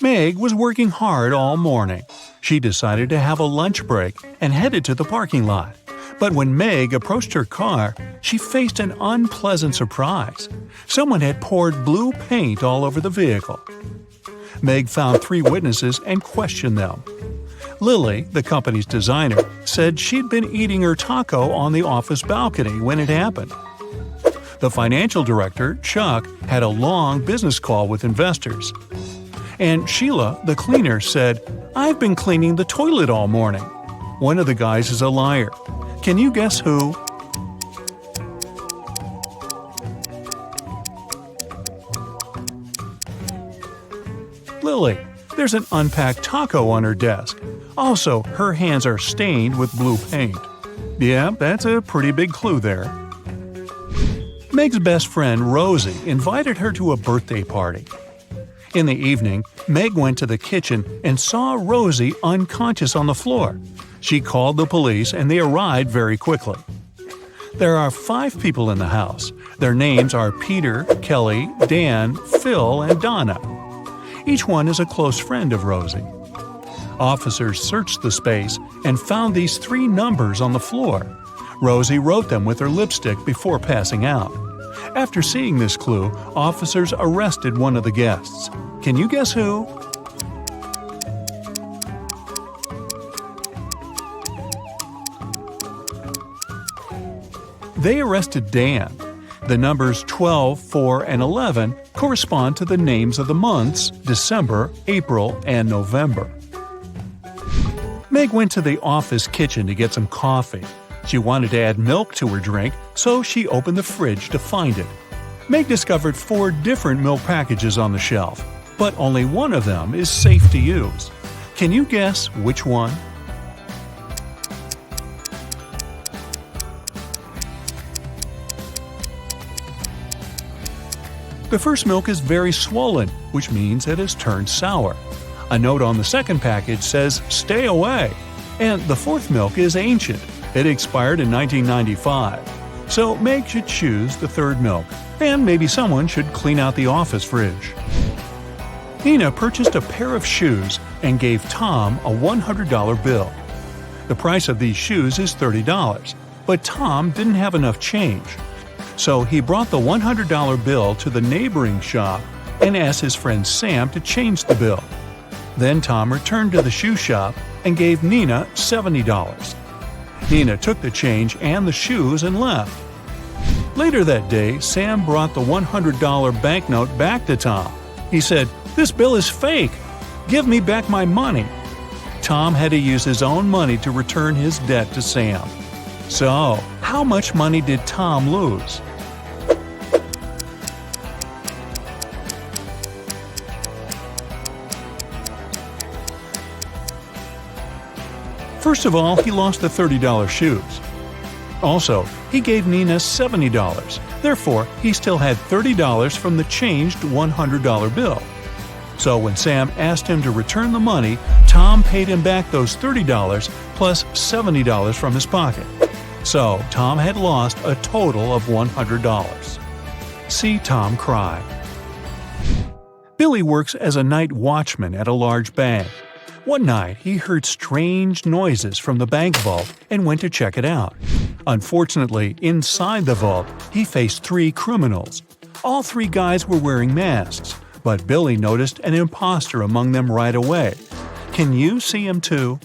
Meg was working hard all morning. She decided to have a lunch break and headed to the parking lot. But when Meg approached her car, she faced an unpleasant surprise. Someone had poured blue paint all over the vehicle. Meg found 3 witnesses and questioned them. Lily, the company's designer, said she'd been eating her taco on the office balcony when it happened. The financial director, Chuck, had a long business call with investors. And Sheila, the cleaner, said, "I've been cleaning the toilet all morning." One of the guys is a liar. Can you guess who? Lily. There's an unpacked taco on her desk. Also, her hands are stained with blue paint. Yeah, that's a pretty big clue there. Meg's best friend, Rosie, invited her to a birthday party. In the evening, Meg went to the kitchen and saw Rosie unconscious on the floor. She called the police and they arrived very quickly. There are 5 people in the house. Their names are Peter, Kelly, Dan, Phil, and Donna. Each one is a close friend of Rosie. Officers searched the space and found these 3 numbers on the floor. Rosie wrote them with her lipstick before passing out. After seeing this clue, officers arrested one of the guests. Can you guess who? They arrested Dan. The numbers 12, 4, and 11 correspond to the names of the months December, April, and November. Meg went to the office kitchen to get some coffee. She wanted to add milk to her drink, so she opened the fridge to find it. Meg discovered 4 different milk packages on the shelf, but only one of them is safe to use. Can you guess which one? The first milk is very swollen, which means it has turned sour. A note on the second package says, "Stay away." And the 4th milk is ancient. It expired in 1995. So Meg should choose the 3rd milk, and maybe someone should clean out the office fridge. Nina purchased a pair of shoes and gave Tom a $100 bill. The price of these shoes is $30, but Tom didn't have enough change. So he brought the $100 bill to the neighboring shop and asked his friend Sam to change the bill. Then Tom returned to the shoe shop and gave Nina $70. Nina took the change and the shoes and left. Later that day, Sam brought the $100 banknote back to Tom. He said, "This bill is fake. Give me back my money." Tom had to use his own money to return his debt to Sam. So, how much money did Tom lose? First of all, he lost the $30 shoes. Also, he gave Nina $70. Therefore, he still had $30 from the changed $100 bill. So when Sam asked him to return the money, Tom paid him back those $30 plus $70 from his pocket. So Tom had lost a total of $100. See Tom cry. Billy works as a night watchman at a large bank. One night, he heard strange noises from the bank vault and went to check it out. Unfortunately, inside the vault, he faced 3 criminals. All 3 guys were wearing masks, but Billy noticed an imposter among them right away. Can you see him too?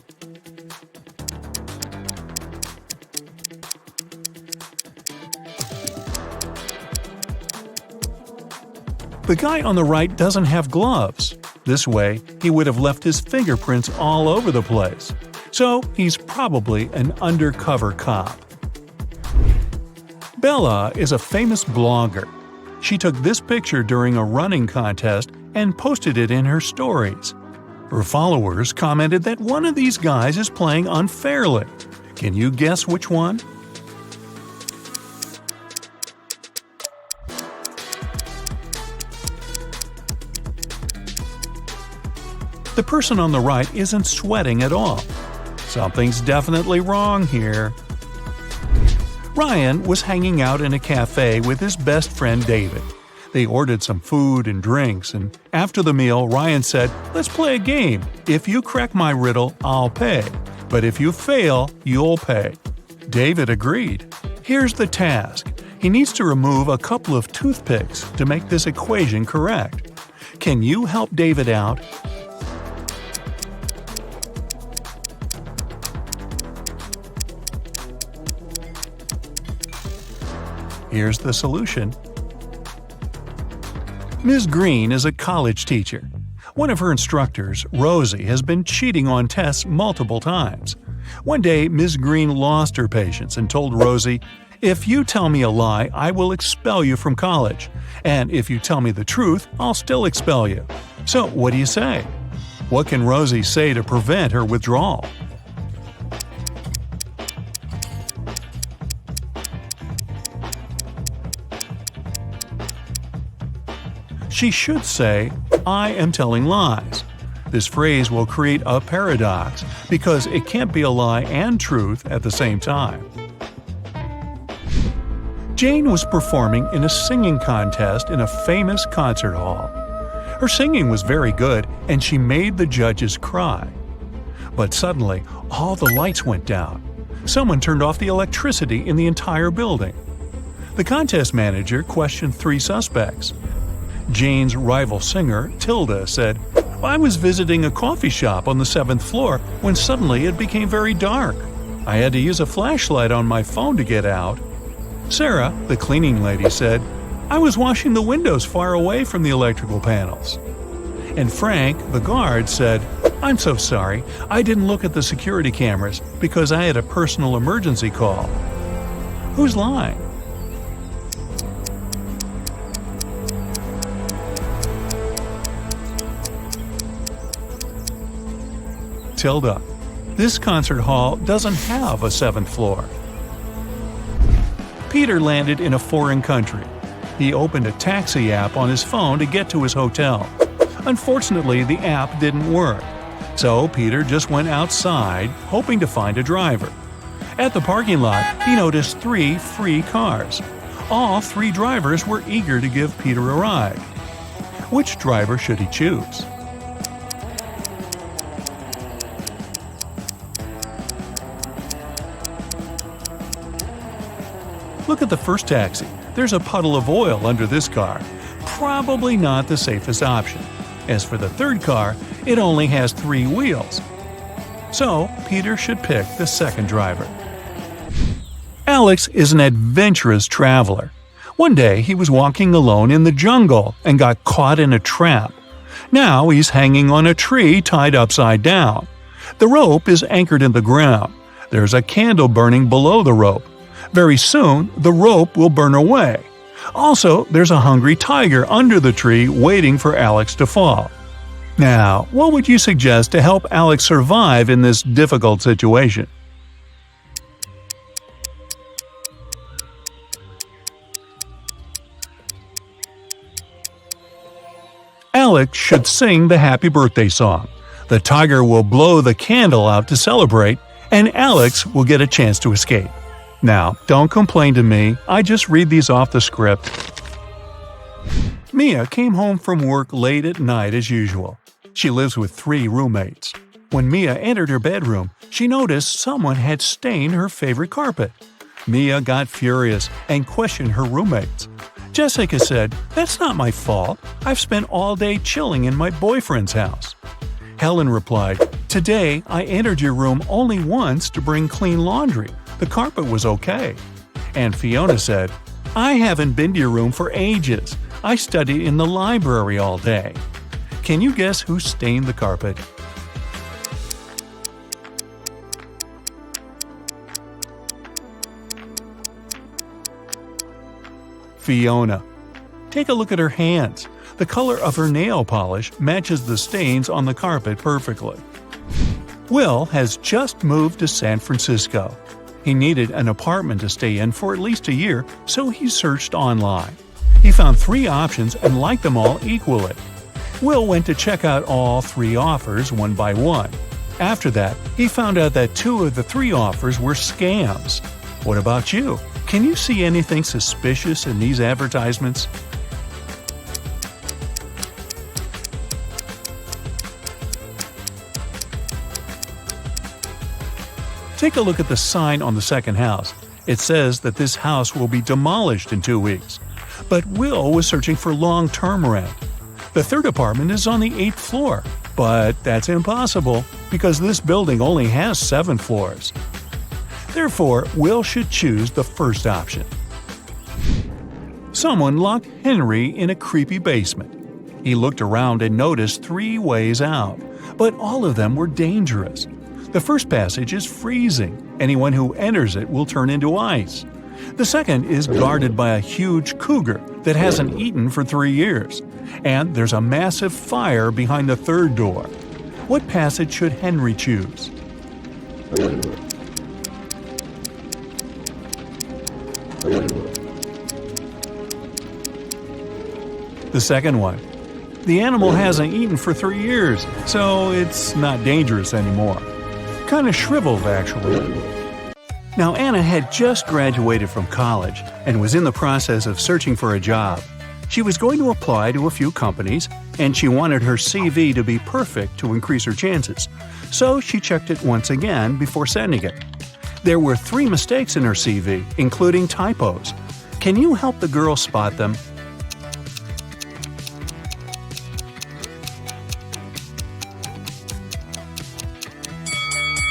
The guy on the right doesn't have gloves. This way, he would have left his fingerprints all over the place. So he's probably an undercover cop. Bella is a famous blogger. She took this picture during a running contest and posted it in her stories. Her followers commented that one of these guys is playing unfairly. Can you guess which one? The person on the right isn't sweating at all. Something's definitely wrong here. Ryan was hanging out in a cafe with his best friend David. They ordered some food and drinks, and after the meal, Ryan said, "Let's play a game. If you crack my riddle, I'll pay. But if you fail, you'll pay." David agreed. Here's the task. He needs to remove a couple of toothpicks to make this equation correct. Can you help David out? Here's the solution. Ms. Green is a college teacher. One of her instructors, Rosie, has been cheating on tests multiple times. One day, Ms. Green lost her patience and told Rosie, "If you tell me a lie, I will expel you from college. And if you tell me the truth, I'll still expel you." So, what do you say? What can Rosie say to prevent her withdrawal? She should say, "I am telling lies." This phrase will create a paradox because it can't be a lie and truth at the same time. Jane was performing in a singing contest in a famous concert hall. Her singing was very good and she made the judges cry. But suddenly, all the lights went down. Someone turned off the electricity in the entire building. The contest manager questioned 3 suspects. Jane's rival singer, Tilda, said, "I was visiting a coffee shop on the 7th floor when suddenly it became very dark. I had to use a flashlight on my phone to get out." Sarah, the cleaning lady, said, "I was washing the windows far away from the electrical panels." And Frank, the guard, said, "I'm so sorry, I didn't look at the security cameras because I had a personal emergency call." Who's lying? Tilda. This concert hall doesn't have a 7th floor. Peter landed in a foreign country. He opened a taxi app on his phone to get to his hotel. Unfortunately, the app didn't work. So Peter just went outside, hoping to find a driver. At the parking lot, he noticed 3 free cars. All 3 drivers were eager to give Peter a ride. Which driver should he choose? Look at the first taxi. There's a puddle of oil under this car. Probably not the safest option. As for the third car, it only has 3 wheels. So, Peter should pick the second driver. Alex is an adventurous traveler. One day, he was walking alone in the jungle and got caught in a trap. Now he's hanging on a tree tied upside down. The rope is anchored in the ground. There's a candle burning below the rope. Very soon, the rope will burn away. Also, there's a hungry tiger under the tree waiting for Alex to fall. Now, what would you suggest to help Alex survive in this difficult situation? Alex should sing the happy birthday song. The tiger will blow the candle out to celebrate, and Alex will get a chance to escape. Now, don't complain to me, I just read these off the script. Mia came home from work late at night as usual. She lives with 3 roommates. When Mia entered her bedroom, she noticed someone had stained her favorite carpet. Mia got furious and questioned her roommates. Jessica said, "That's not my fault. I've spent all day chilling in my boyfriend's house." Helen replied, "Today I entered your room only once to bring clean laundry. The carpet was okay." And Fiona said, "I haven't been to your room for ages. I studied in the library all day." Can you guess who stained the carpet? Fiona. Take a look at her hands. The color of her nail polish matches the stains on the carpet perfectly. Will has just moved to San Francisco. He needed an apartment to stay in for at least a year, so he searched online. He found 3 options and liked them all equally. Will went to check out all 3 offers one by one. After that, he found out that 2 of the 3 offers were scams. What about you? Can you see anything suspicious in these advertisements? Take a look at the sign on the second house. It says that this house will be demolished in 2 weeks. But Will was searching for long-term rent. The third apartment is on the 8th floor, but that's impossible because this building only has 7 floors. Therefore, Will should choose the first option. Someone locked Henry in a creepy basement. He looked around and noticed 3 ways out, but all of them were dangerous. The first passage is freezing. Anyone who enters it will turn into ice. The second is guarded by a huge cougar that hasn't eaten for 3 years. And there's a massive fire behind the third door. What passage should Henry choose? The second one. The animal hasn't eaten for 3 years, so it's not dangerous anymore. Kind of shriveled, actually. Now, Anna had just graduated from college and was in the process of searching for a job. She was going to apply to a few companies, and she wanted her CV to be perfect to increase her chances. So she checked it once again before sending it. There were 3 mistakes in her CV, including typos. Can you help the girl spot them?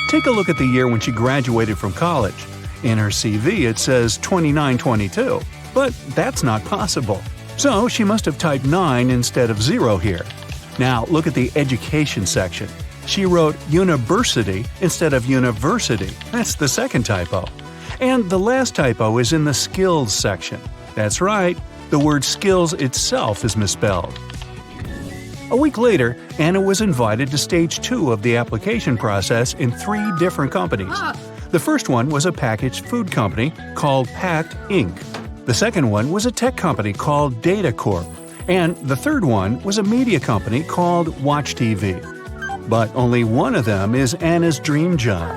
Take a look at the year when she graduated from college. In her CV it says 2922, but that's not possible. So she must have typed 9 instead of 0 here. Now look at the education section. She wrote university instead of university. That's the second typo. And the last typo is in the skills section. That's right, the word skills itself is misspelled. A week later, Anna was invited to stage 2 of the application process in 3 different companies. The first one was a packaged food company called Pact Inc. The second one was a tech company called Data Corp. And the third one was a media company called Watch TV. But only one of them is Anna's dream job.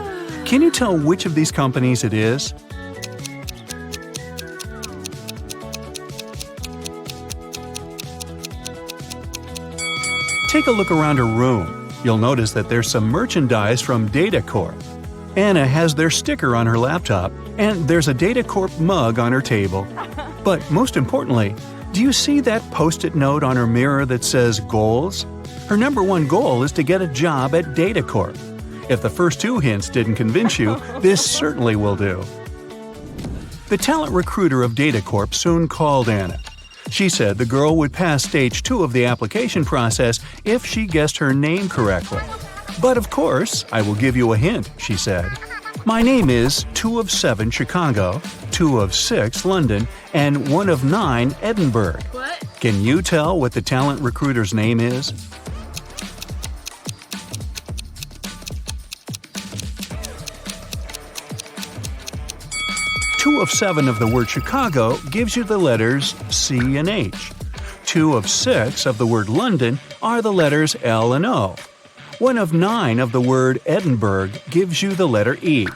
Can you tell which of these companies it is? Take a look around her room. You'll notice that there's some merchandise from Data Corp. Anna has their sticker on her laptop, and there's a Data Corp mug on her table. But most importantly, do you see that Post-it note on her mirror that says goals? Her number 1 goal is to get a job at Data Corp. If the first 2 hints didn't convince you, this certainly will do. The talent recruiter of Data Corp soon called Anna. She said the girl would pass stage 2 of the application process if she guessed her name correctly. But of course, I will give you a hint, she said. My name is 2 of 7 Chicago, 2 of 6 London, and 1 of 9 Edinburgh. What? Can you tell what the talent recruiter's name is? Two of 7 of the word Chicago gives you the letters C and H. 2 of 6 of the word London are the letters L and O. 1 of 9 of the word Edinburgh gives you the letter E.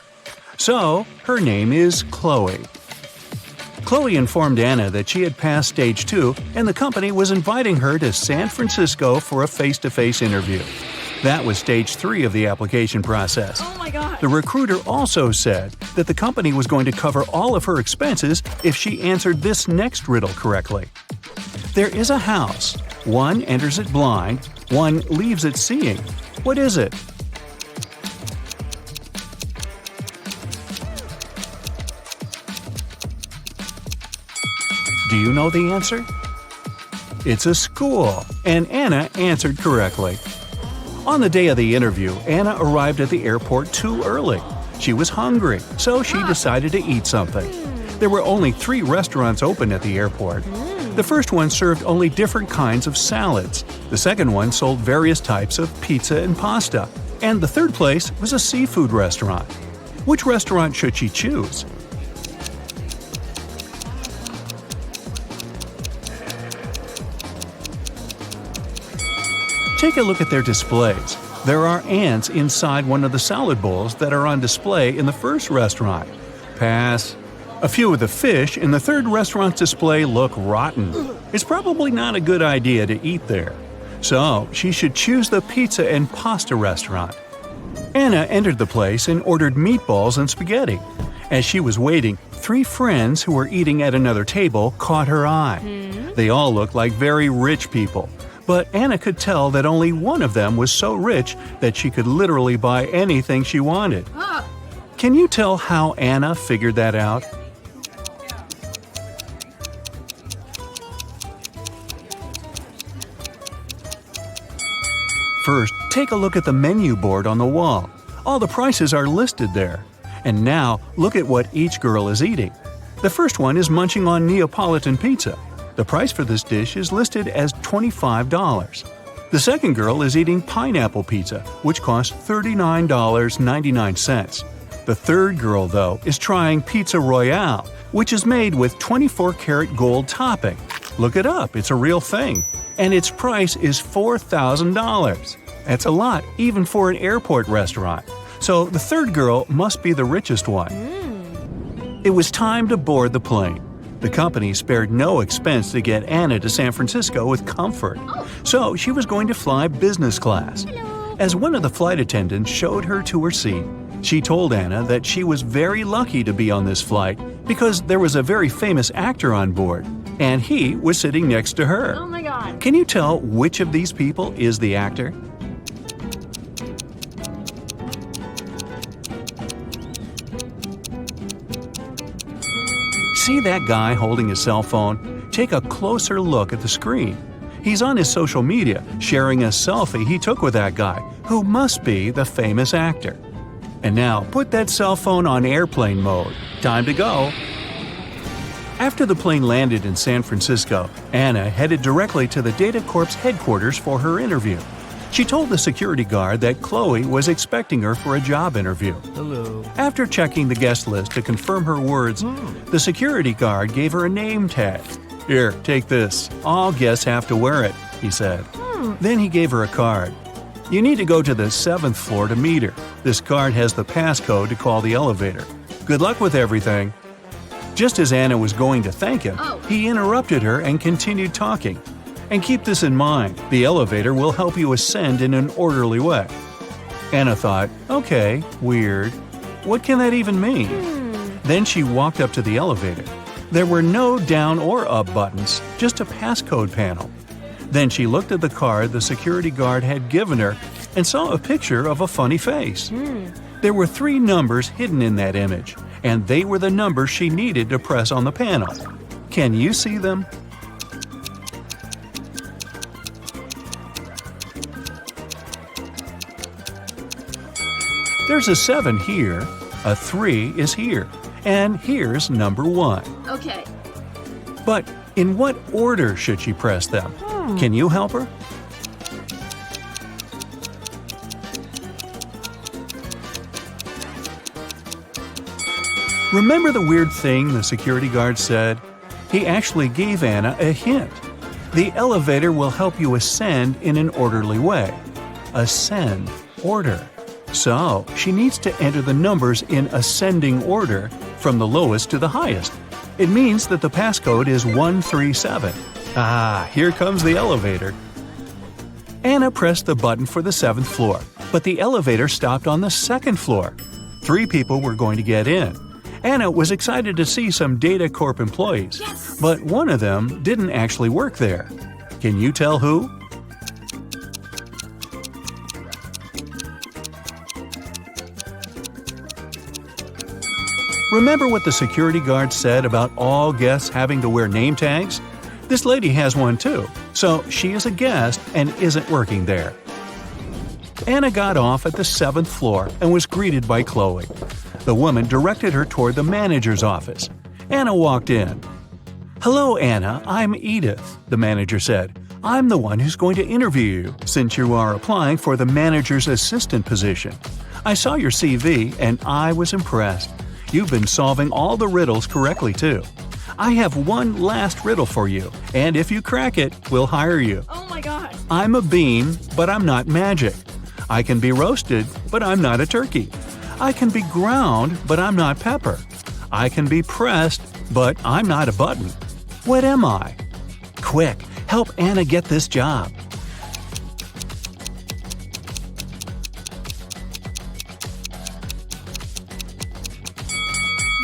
So, her name is Chloe. Chloe informed Anna that she had passed stage 2 and the company was inviting her to San Francisco for a face-to-face interview. That was stage 3 of the application process. Oh my God. The recruiter also said that the company was going to cover all of her expenses if she answered this next riddle correctly. There is a house. 1 enters it blind, 1 leaves it seeing. What is it? Do you know the answer? It's a school, and Anna answered correctly. On the day of the interview, Anna arrived at the airport too early. She was hungry, so she decided to eat something. There were only 3 restaurants open at the airport. The first one served only different kinds of salads. The second one sold various types of pizza and pasta. And the third place was a seafood restaurant. Which restaurant should she choose? Take a look at their displays. There are ants inside one of the salad bowls that are on display in the first restaurant. Pass. A few of the fish in the third restaurant's display look rotten. It's probably not a good idea to eat there. So, she should choose the pizza and pasta restaurant. Anna entered the place and ordered meatballs and spaghetti. As she was waiting, 3 friends who were eating at another table caught her eye. They all looked like very rich people, but Anna could tell that only one of them was so rich that she could literally buy anything she wanted. Can you tell how Anna figured that out? First, take a look at the menu board on the wall. All the prices are listed there. And now, look at what each girl is eating. The first one is munching on Neapolitan pizza. The price for this dish is listed as $25. The second girl is eating pineapple pizza, which costs $39.99. The third girl, though, is trying Pizza Royale, which is made with 24-karat gold topping. Look it up, it's a real thing. And its price is $4,000. That's a lot, even for an airport restaurant. So the third girl must be the richest one. It was time to board the plane. The company spared no expense to get Anna to San Francisco with comfort. So she was going to fly business class. As one of the flight attendants showed her to her seat, she told Anna that she was very lucky to be on this flight because there was a very famous actor on board, and he was sitting next to her. Oh my God. Can you tell which of these people is the actor? See that guy holding his cell phone? Take a closer look at the screen. He's on his social media, sharing a selfie he took with that guy, who must be the famous actor. And now, put that cell phone on airplane mode. Time to go! After the plane landed in San Francisco, Anna headed directly to the Data Corp's headquarters for her interview. She told the security guard that Chloe was expecting her for a job interview. Hello. After checking the guest list to confirm her words, the security guard gave her a name tag. "Here, take this. All guests have to wear it," he said. Then he gave her a card. "You need to go to the 7th floor to meet her. This card has the passcode to call the elevator. Good luck with everything." Just as Anna was going to thank him, he interrupted her and continued talking. And keep this in mind, the elevator will help you ascend in an orderly way. Anna thought, okay, weird. What can that even mean? Then she walked up to the elevator. There were no down or up buttons, just a passcode panel. Then she looked at the card the security guard had given her and saw a picture of a funny face. There were 3 numbers hidden in that image, and they were the numbers she needed to press on the panel. Can you see them? There's a 7 here, a 3 is here, and here's number 1. Okay. But in what order should she press them? Can you help her? Remember the weird thing the security guard said? He actually gave Anna a hint. The elevator will help you ascend in an orderly way. Ascend, order. So, she needs to enter the numbers in ascending order from the lowest to the highest. It means that the passcode is 137. Ah, here comes the elevator. Anna pressed the button for the 7th floor, but the elevator stopped on the 2nd floor. 3 people were going to get in. Anna was excited to see some Data Corp employees, but one of them didn't actually work there. Can you tell who? Remember what the security guard said about all guests having to wear name tags? This lady has one too, so she is a guest and isn't working there. Anna got off at the 7th floor and was greeted by Chloe. The woman directed her toward the manager's office. Anna walked in. "Hello, Anna, I'm Edith," the manager said. "I'm the one who's going to interview you, since you are applying for the manager's assistant position. I saw your CV and I was impressed. You've been solving all the riddles correctly, too. I have one last riddle for you, and if you crack it, we'll hire you. Oh my God. I'm a bean, but I'm not magic. I can be roasted, but I'm not a turkey. I can be ground, but I'm not pepper. I can be pressed, but I'm not a button. What am I? Quick, help Anna get this job."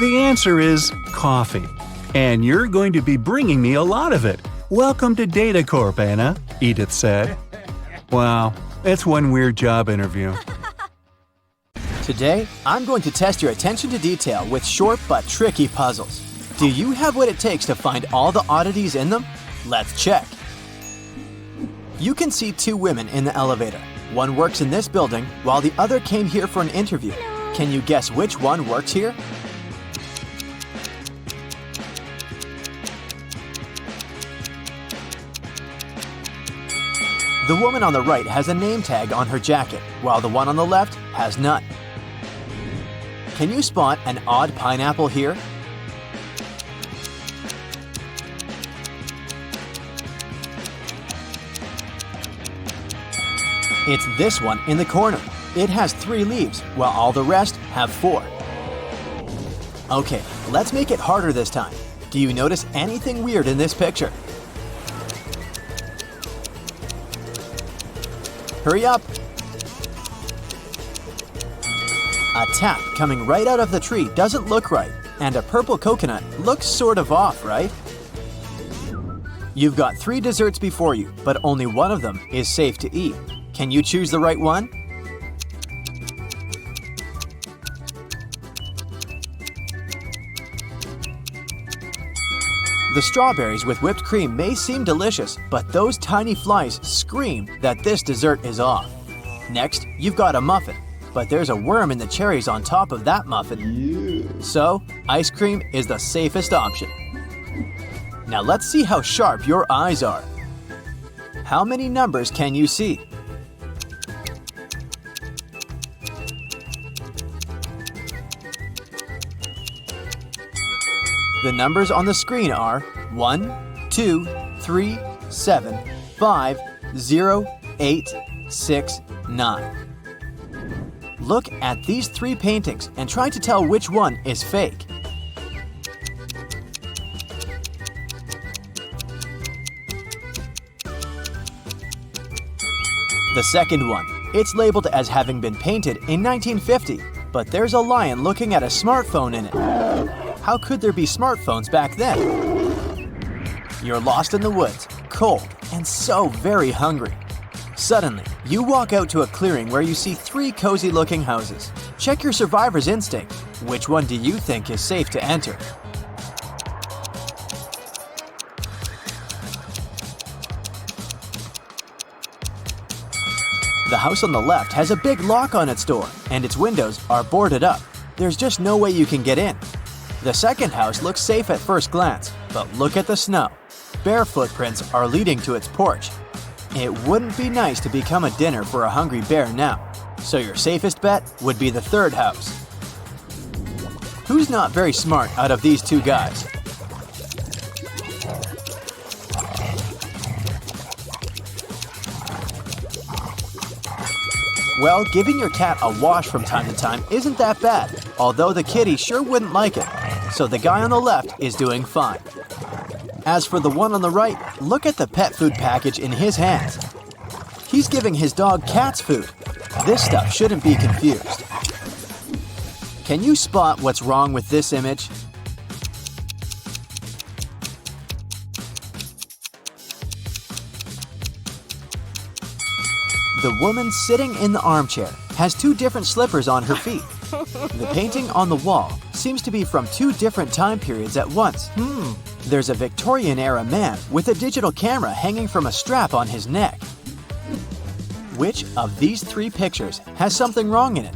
The answer is coffee. And you're going to be bringing me a lot of it. Welcome to Data Corp, Anna, Edith said. Wow, it's one weird job interview. Today, I'm going to test your attention to detail with short but tricky puzzles. Do you have what it takes to find all the oddities in them? Let's check. You can see two women in the elevator. One works in this building, while the other came here for an interview. Can you guess which one works here? The woman on the right has a name tag on her jacket, while the one on the left has none. Can you spot an odd pineapple here? It's this one in the corner. It has 3 leaves, while all the rest have 4. Okay, let's make it harder this time. Do you notice anything weird in this picture? Hurry up! A tap coming right out of the tree doesn't look right, and a purple coconut looks sort of off, right? You've got 3 desserts before you, but only one of them is safe to eat. Can you choose the right one? The strawberries with whipped cream may seem delicious, but those tiny flies scream that this dessert is off. Next, you've got a muffin, but there's a worm in the cherries on top of that muffin. So, ice cream is the safest option. Now let's see how sharp your eyes are. How many numbers can you see? The numbers on the screen are 1, 2, 3, 7, 5, 0, 8, 6, 9. Look at these 3 paintings and try to tell which one is fake. The second one, it's labeled as having been painted in 1950, but there's a lion looking at a smartphone in it. How could there be smartphones back then? You're lost in the woods, cold, and so very hungry. Suddenly, you walk out to a clearing where you see 3 cozy-looking houses. Check your survivor's instinct. Which one do you think is safe to enter? The house on the left has a big lock on its door, and its windows are boarded up. There's just no way you can get in. The second house looks safe at first glance, but look at the snow. Bare footprints are leading to its porch. It wouldn't be nice to become a dinner for a hungry bear now, so your safest bet would be the third house. Who's not very smart out of these 2 guys? Well, giving your cat a wash from time to time isn't that bad, although the kitty sure wouldn't like it, so the guy on the left is doing fine. As for the one on the right, look at the pet food package in his hands. He's giving his dog cat's food. This stuff shouldn't be confused. Can you spot what's wrong with this image? The woman sitting in the armchair has 2 different slippers on her feet. The painting on the wall seems to be from 2 different time periods at once. There's a Victorian-era man with a digital camera hanging from a strap on his neck. Which of these 3 pictures has something wrong in it?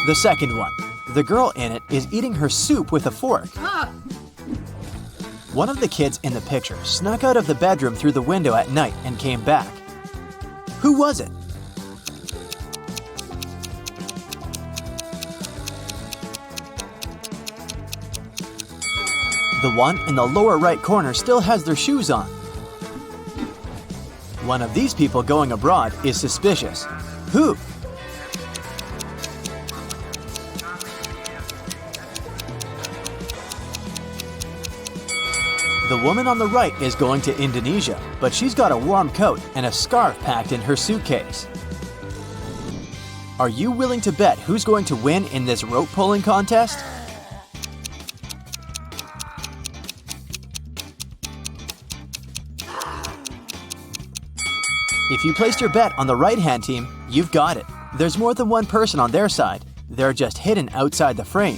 The second one. The girl in it is eating her soup with a fork. One of the kids in the picture snuck out of the bedroom through the window at night and came back. Who was it? The one in the lower right corner still has their shoes on. One of these people going abroad is suspicious. Who? The woman on the right is going to Indonesia, but she's got a warm coat and a scarf packed in her suitcase. Are you willing to bet who's going to win in this rope pulling contest? If you placed your bet on the right-hand team, you've got it. There's more than one person on their side. They're just hidden outside the frame.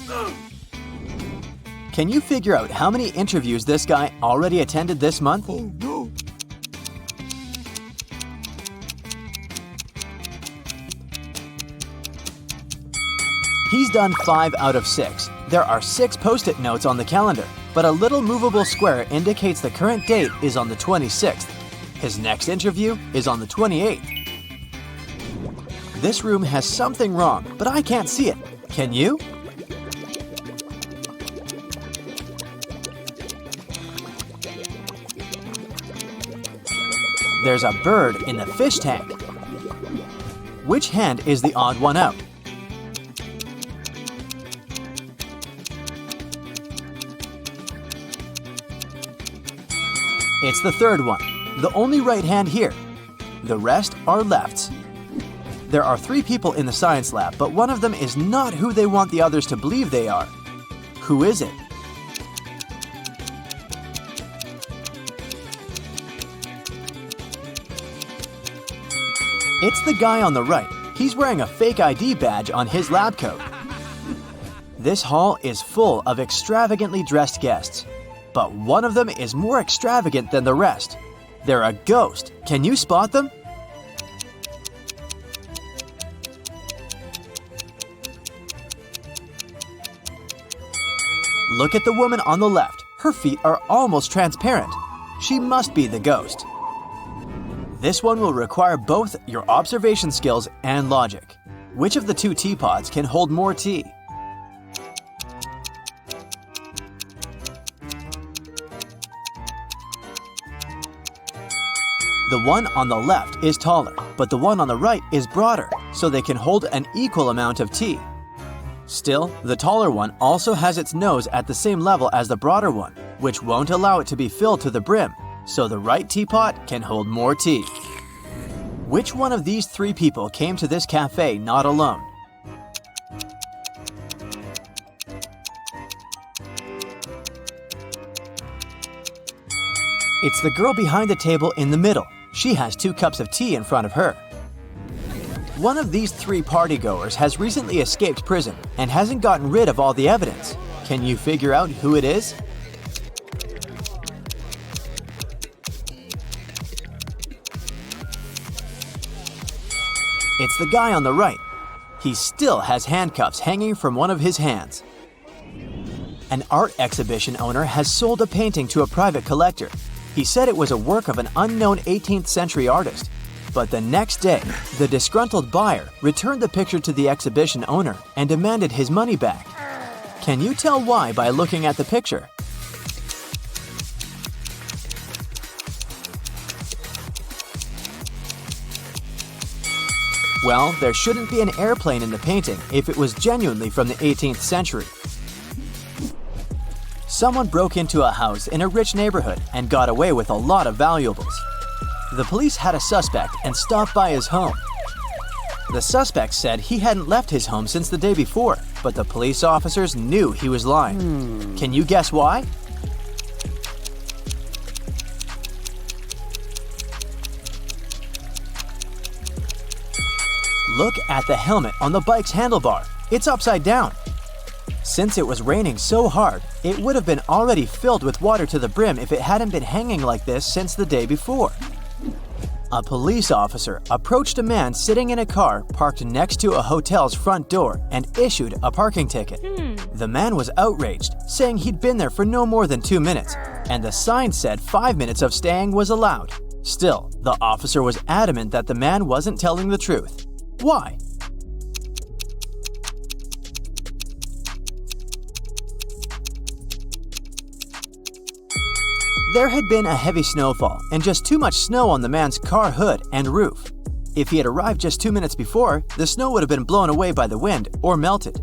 Can you figure out how many interviews this guy already attended this month? Oh no! He's done 5 out of 6. There are 6 post-it notes on the calendar, but a little movable square indicates the current date is on the 26th. His next interview is on the 28th. This room has something wrong, but I can't see it. Can you? There's a bird in the fish tank. Which hand is the odd one out? It's the third one, the only right hand here. The rest are lefts. There are 3 people in the science lab, but one of them is not who they want the others to believe they are. Who is it? It's the guy on the right. He's wearing a fake ID badge on his lab coat. This hall is full of extravagantly dressed guests, but one of them is more extravagant than the rest. They're a ghost. Can you spot them? Look at the woman on the left. Her feet are almost transparent. She must be the ghost. This one will require both your observation skills and logic. Which of the 2 teapots can hold more tea? The one on the left is taller, but the one on the right is broader, so they can hold an equal amount of tea. Still, the taller one also has its nose at the same level as the broader one, which won't allow it to be filled to the brim, so the right teapot can hold more tea. Which one of these 3 people came to this cafe not alone? It's the girl behind the table in the middle. She has 2 cups of tea in front of her. One of these 3 partygoers has recently escaped prison and hasn't gotten rid of all the evidence. Can you figure out who it is? It's the guy on the right. He still has handcuffs hanging from one of his hands. An art exhibition owner has sold a painting to a private collector. He said it was a work of an unknown 18th century artist. But the next day, the disgruntled buyer returned the picture to the exhibition owner and demanded his money back. Can you tell why by looking at the picture? Well, there shouldn't be an airplane in the painting if it was genuinely from the 18th century. Someone broke into a house in a rich neighborhood and got away with a lot of valuables. The police had a suspect and stopped by his home. The suspect said he hadn't left his home since the day before, but the police officers knew he was lying. Can you guess why? Look at the helmet on the bike's handlebar. It's upside down. Since it was raining so hard, it would have been already filled with water to the brim if it hadn't been hanging like this since the day before. A police officer approached a man sitting in a car parked next to a hotel's front door and issued a parking ticket. The man was outraged, saying he'd been there for no more than 2 minutes, and the sign said 5 minutes of staying was allowed. Still, the officer was adamant that the man wasn't telling the truth. Why? There had been a heavy snowfall and just too much snow on the man's car hood and roof. If he had arrived just 2 minutes before, the snow would have been blown away by the wind or melted.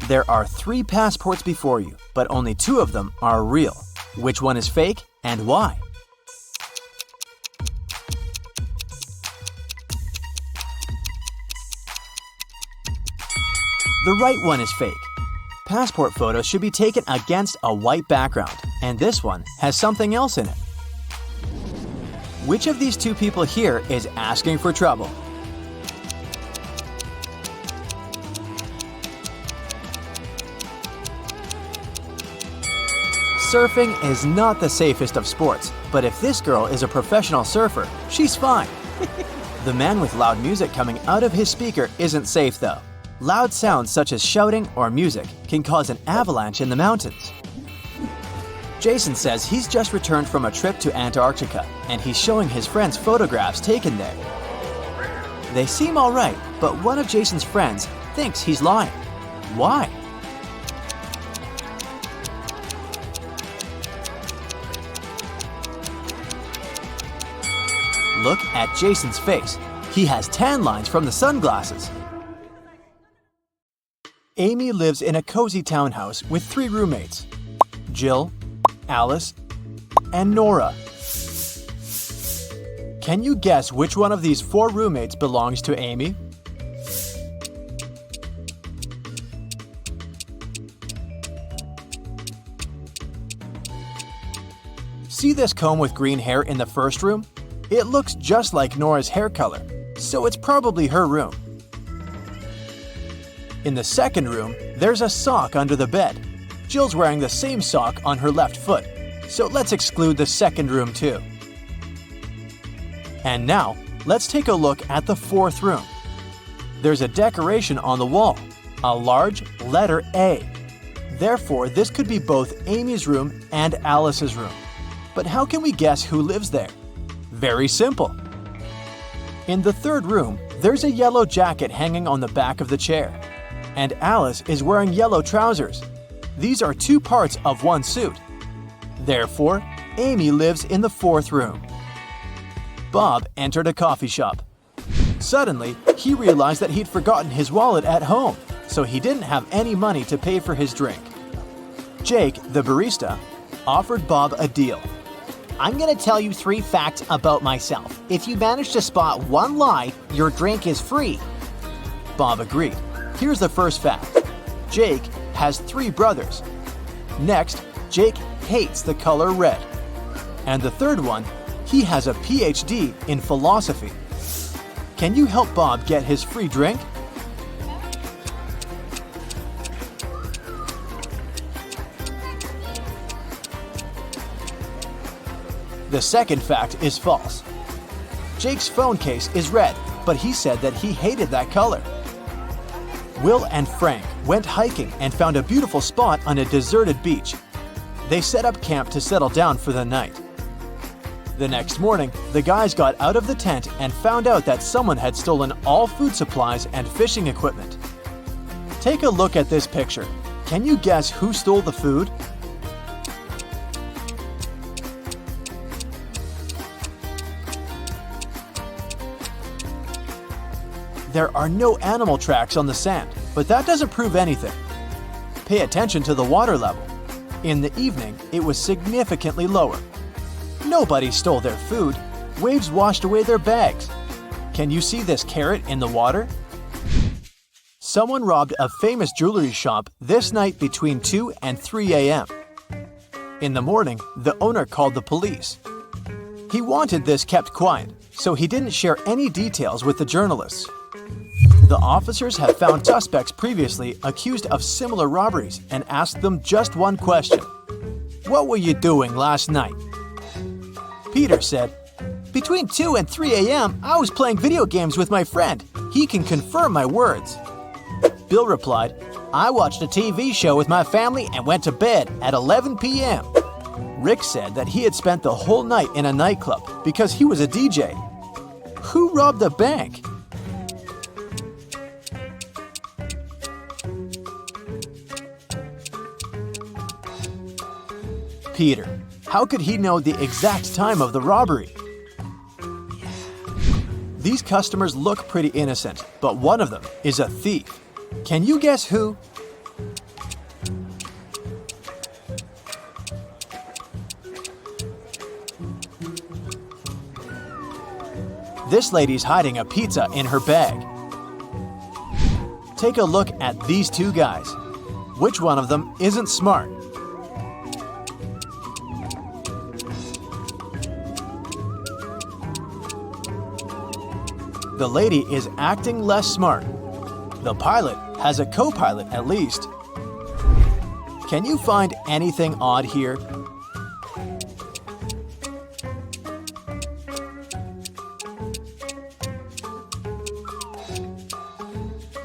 There are 3 passports before you, but only 2 of them are real. Which one is fake and why? The right one is fake. Passport photos should be taken against a white background, and this one has something else in it. Which of these two people here is asking for trouble? Surfing is not the safest of sports, but if this girl is a professional surfer, she's fine. The man with loud music coming out of his speaker isn't safe though. Loud sounds such as shouting or music can cause an avalanche in the mountains. Jason says he's just returned from a trip to Antarctica and he's showing his friends photographs taken there. They seem alright, but one of Jason's friends thinks he's lying. Why? Look at Jason's face. He has tan lines from the sunglasses. Amy lives in a cozy townhouse with 3 roommates: Jill, Alice, and Nora. Can you guess which one of these 4 roommates belongs to Amy? See this comb with green hair in the first room? It looks just like Nora's hair color, so it's probably her room. In the second room, there's a sock under the bed. Jill's wearing the same sock on her left foot, so let's exclude the second room too. And now, let's take a look at the fourth room. There's a decoration on the wall, a large letter A. Therefore, this could be both Amy's room and Alice's room. But how can we guess who lives there? Very simple. In the third room, there's a yellow jacket hanging on the back of the chair. And Alice is wearing yellow trousers. These are 2 parts of one suit. Therefore, Amy lives in the fourth room. Bob entered a coffee shop. Suddenly, he realized that he'd forgotten his wallet at home, so he didn't have any money to pay for his drink. Jake, the barista, offered Bob a deal. I'm going to tell you 3 facts about myself. If you manage to spot one lie, your drink is free. Bob agreed. Here's the first fact. Jake has 3 brothers. Next, Jake hates the color red. And the third one, he has a PhD in philosophy. Can you help Bob get his free drink? The second fact is false. Jake's phone case is red, but he said that he hated that color. Will and Frank went hiking and found a beautiful spot on a deserted beach. They set up camp to settle down for the night. The next morning, the guys got out of the tent and found out that someone had stolen all food supplies and fishing equipment. Take a look at this picture. Can you guess who stole the food? There are no animal tracks on the sand, but that doesn't prove anything. Pay attention to the water level. In the evening, it was significantly lower. Nobody stole their food. Waves washed away their bags. Can you see this carrot in the water? Someone robbed a famous jewelry shop this night between 2 and 3 a.m. In the morning, the owner called the police. He wanted this kept quiet, so he didn't share any details with the journalists. The officers had found suspects previously accused of similar robberies and asked them just one question. What were you doing last night? Peter said, between 2 and 3 a.m., I was playing video games with my friend. He can confirm my words. Bill replied, I watched a TV show with my family and went to bed at 11 p.m. Rick said that he had spent the whole night in a nightclub because he was a DJ. Who robbed the bank? Peter. How could he know the exact time of the robbery? These customers look pretty innocent, but one of them is a thief. Can you guess who? This lady's hiding a pizza in her bag. Take a look at these two guys. Which one of them isn't smart? The lady is acting less smart. The pilot has a co-pilot at least. Can you find anything odd here?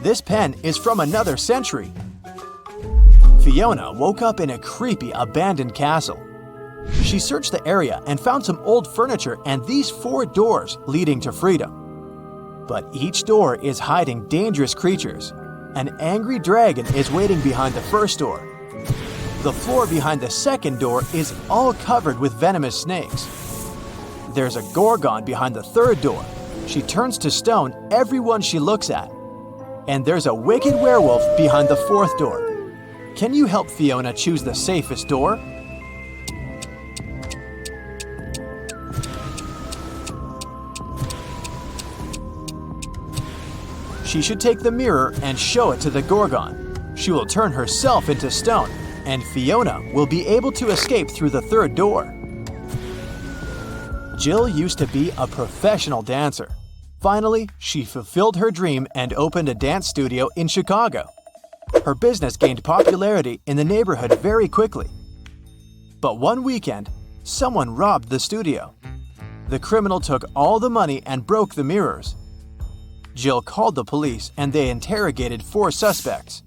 This pen is from another century. Fiona woke up in a creepy abandoned castle. She searched the area and found some old furniture and these 4 doors leading to freedom. But each door is hiding dangerous creatures. An angry dragon is waiting behind the first door. The floor behind the second door is all covered with venomous snakes. There's a gorgon behind the third door. She turns to stone everyone she looks at. And there's a wicked werewolf behind the fourth door. Can you help Fiona choose the safest door? She should take the mirror and show it to the gorgon. She will turn herself into stone, and Fiona will be able to escape through the third door. Jill used to be a professional dancer. Finally, she fulfilled her dream and opened a dance studio in Chicago. Her business gained popularity in the neighborhood very quickly. But one weekend, someone robbed the studio. The criminal took all the money and broke the mirrors. Jill called the police and they interrogated 4 suspects.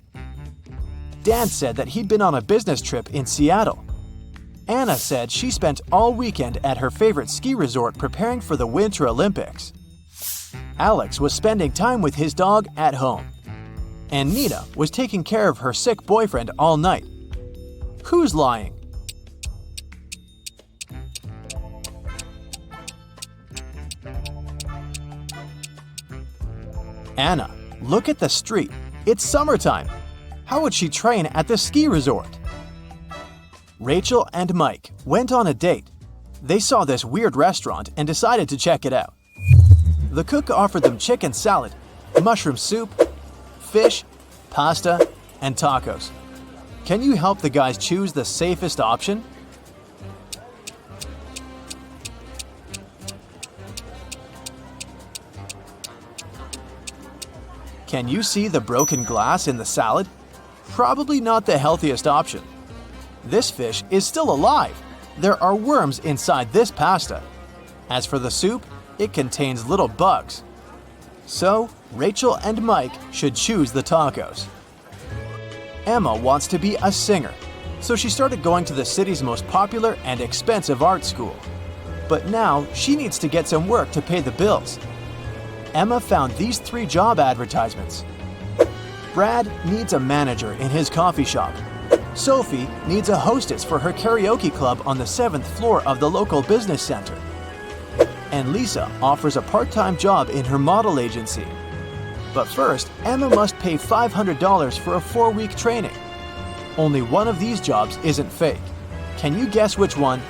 Dan said that he'd been on a business trip in Seattle. Anna said she spent all weekend at her favorite ski resort preparing for the Winter Olympics. Alex was spending time with his dog at home. And Nina was taking care of her sick boyfriend all night. Who's lying? Anna, look at the street. It's summertime. How would she train at the ski resort? Rachel and Mike went on a date. They saw this weird restaurant and decided to check it out. The cook offered them chicken salad, mushroom soup, fish, pasta, and tacos. Can you help the guys choose the safest option? Can you see the broken glass in the salad? Probably not the healthiest option. This fish is still alive. There are worms inside this pasta. As for the soup, it contains little bugs. So, Rachel and Mike should choose the tacos. Emma wants to be a singer, so she started going to the city's most popular and expensive art school. But now she needs to get some work to pay the bills. Emma found these 3 job advertisements. Brad needs a manager in his coffee shop. Sophie needs a hostess for her karaoke club on the 7th floor of the local business center. And Lisa offers a part-time job in her model agency. But first, Emma must pay $500 for a 4-week training. Only one of these jobs isn't fake. Can you guess which one?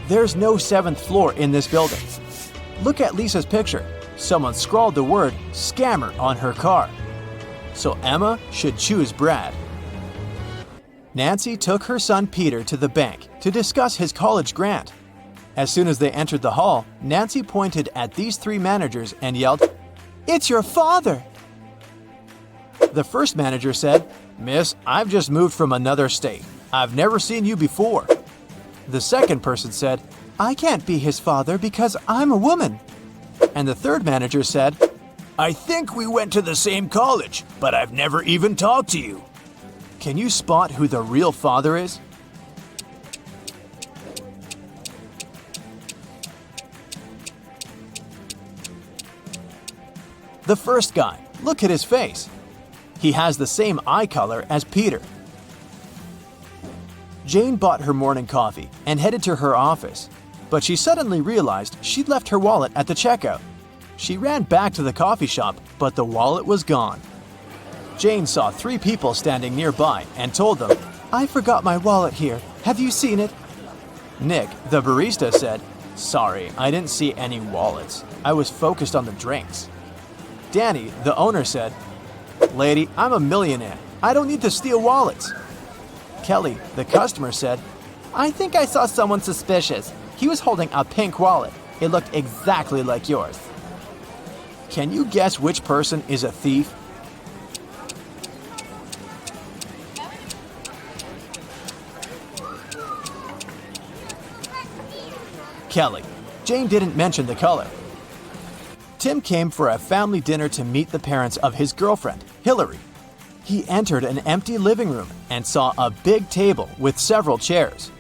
There's no 7th floor in this building. Look at Lisa's picture. Someone scrawled the word scammer on her car. So Emma should choose Brad. Nancy took her son Peter to the bank to discuss his college grant. As soon as they entered the hall, Nancy pointed at these 3 managers and yelled, "It's your father!" The first manager said, "Miss, I've just moved from another state. I've never seen you before." The second person said, "I can't be his father because I'm a woman." And the third manager said, "I think we went to the same college, but I've never even talked to you." Can you spot who the real father is? The first guy, look at his face. He has the same eye color as Peter. Jane bought her morning coffee and headed to her office, but she suddenly realized she'd left her wallet at the checkout. She ran back to the coffee shop, but the wallet was gone. Jane saw 3 people standing nearby and told them, I forgot my wallet here. Have you seen it? Nick, the barista, said, Sorry, I didn't see any wallets. I was focused on the drinks. Danny, the owner, said, Lady, I'm a millionaire. I don't need to steal wallets. Kelly, the customer, said, I think I saw someone suspicious. He was holding a pink wallet. It looked exactly like yours. Can you guess which person is a thief? Kelly. Jane didn't mention the color. Tim came for a family dinner to meet the parents of his girlfriend, Hillary. He entered an empty living room and saw a big table with several chairs.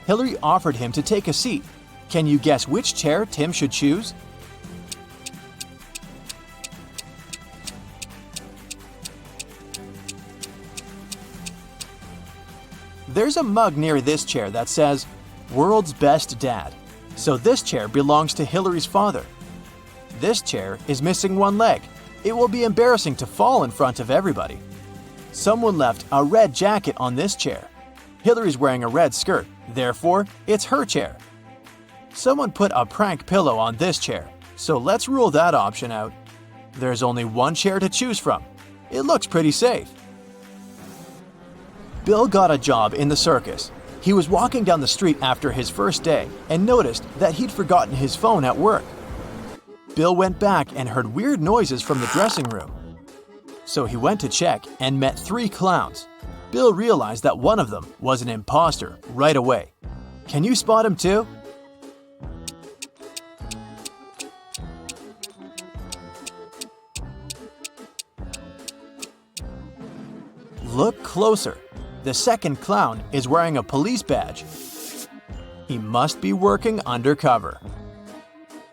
Hillary offered him to take a seat. Can you guess which chair Tim should choose? There's a mug near this chair that says, World's Best Dad. So this chair belongs to Hillary's father. This chair is missing one leg. It will be embarrassing to fall in front of everybody. Someone left a red jacket on this chair. Hillary's wearing a red skirt, therefore, it's her chair. Someone put a prank pillow on this chair, so let's rule that option out. There's only one chair to choose from. It looks pretty safe. Bill got a job in the circus. He was walking down the street after his first day and noticed that he'd forgotten his phone at work. Bill went back and heard weird noises from the dressing room. So he went to check and met 3 clowns. Bill realized that one of them was an imposter right away. Can you spot him too? Look closer. The second clown is wearing a police badge. He must be working undercover.